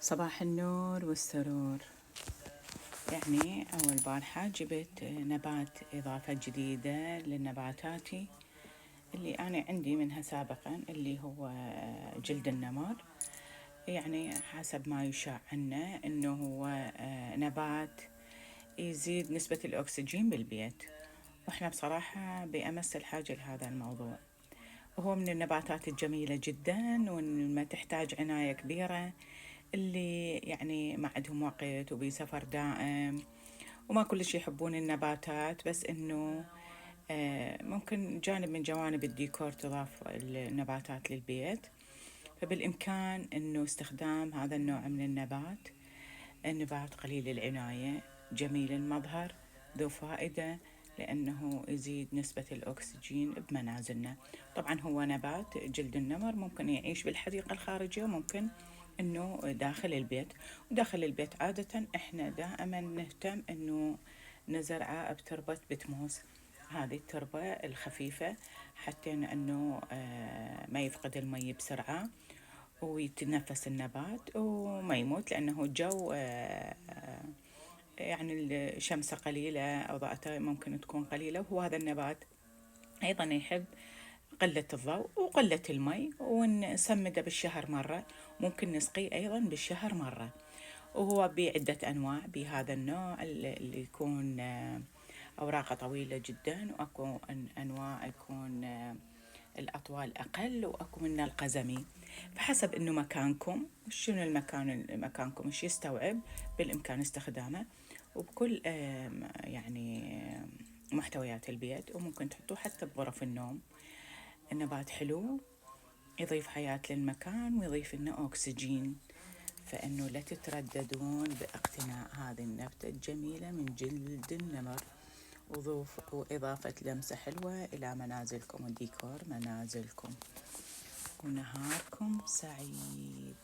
صباح النور والسرور. يعني أول بارحة جبت نبات إضافة جديدة لنباتاتي اللي أنا عندي منها سابقا، اللي هو جلد النمر. يعني حسب ما يشاع عنه أنه هو نبات يزيد نسبة الأكسجين بالبيت، وإحنا بصراحة بأمس الحاجة لهذا الموضوع. وهو من النباتات الجميلة جدا وما تحتاج عناية كبيرة، اللي يعني ما عندهم وقت وبسفر دائم وما كلش يحبون النباتات، بس إنه ممكن جانب من جوانب الديكور تضاف النباتات للبيت. فبالإمكان إنه استخدام هذا النوع من النبات. النبات قليل العناية، جميل المظهر، ذو فائدة لأنه يزيد نسبة الأكسجين بمنازلنا. طبعا هو نبات جلد النمر ممكن يعيش بالحديقة الخارجية وممكن إنه داخل البيت. وداخل البيت عادة إحنا دائما نهتم إنه نزرعه بتربة بتموس، هذه التربة الخفيفة، حتى إنه ما يفقد المي بسرعة ويتنفس النبات وما يموت، لأنه الجو يعني الشمس قليلة، أضاءته ممكن تكون قليلة، وهو هذا النبات أيضا يحب قلة الضوء وقلة المي، ونسمده بالشهر مرة، ممكن نسقيه أيضا بالشهر مرة. وهو بعدة أنواع بهذا النوع اللي يكون أوراقه طويلة جدا، وأكو أنواع يكون الأطوال أقل، وأكو من القزمي. فحسب إنه مكانكم شنو مكانكم إيش يستوعب بالإمكان استخدامه وبكل يعني محتويات البيت، وممكن تحطوه حتى بغرف النوم. النبات حلو، يضيف حياة للمكان ويضيف لنا أكسجين، فإنه لا تترددون باقتناء هذه النبتة الجميلة من جلد النمر، وإضافة لمسة حلوة إلى منازلكم وديكور منازلكم. ونهاركم سعيد.